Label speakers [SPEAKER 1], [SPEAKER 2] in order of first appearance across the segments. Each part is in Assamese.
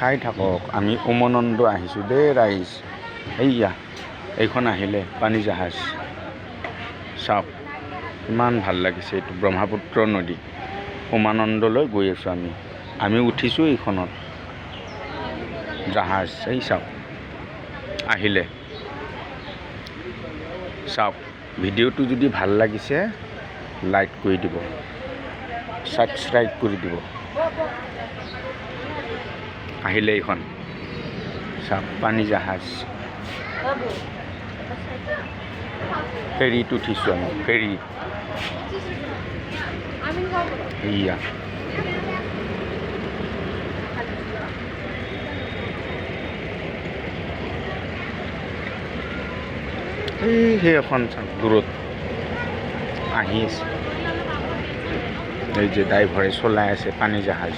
[SPEAKER 1] চাই থাকক আমি উমানন্দ আহিছোঁ দেই ৰাইজ এইয়া এইখন আহিলে পানী জাহাজ চাওক ইমান ভাল লাগিছে এইটো ব্ৰহ্মপুত্ৰ নদী উমানন্দলৈ গৈ আছোঁ আমি উঠিছোঁ এইখনত জাহাজ এই চাওক আহিলে চাওক ভিডিঅ'টো যদি ভাল লাগিছে লাইক কৰি দিব সাবস্ক্ৰাইব কৰি দিব আহিলে এইখন চাওক পানী জাহাজ ফেৰীত উঠিছোঁ আমি ফেৰী ইয়া সেই এখন চাওক দূৰত আহি আছে এই যে ড্ৰাইভাৰে চলাই আছে পানী জাহাজ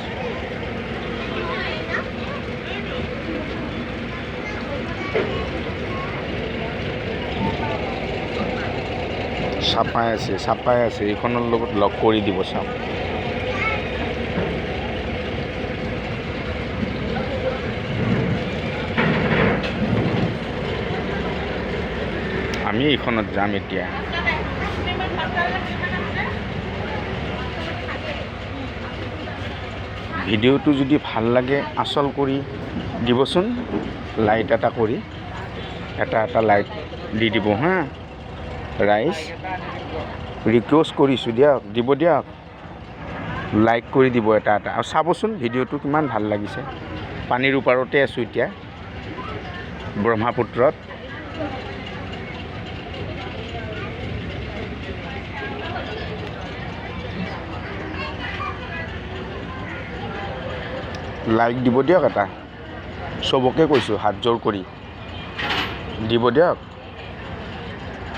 [SPEAKER 1] চাপাই আছে এইখনৰ লগত লগ কৰি দিব চাওক আমি এইখনত যাম এতিয়া ভিডিঅ'টো যদি ভাল লাগে আচল কৰি দিবচোন লাইক এটা কৰি এটা লাইক দি দিব হা ৰাইজ ৰিকুৱেষ্ট কৰিছোঁ দিব দিয়ক লাইক কৰি দিব এটা আৰু চাবচোন ভিডিঅ'টো কিমান ভাল লাগিছে পানীৰ ওপৰতে আছোঁ এতিয়া ব্ৰহ্মপুত্ৰত লাইক দিব দিয়ক এটা চবকে কৈছোঁ হাত জোৰ কৰি দিব দিয়ক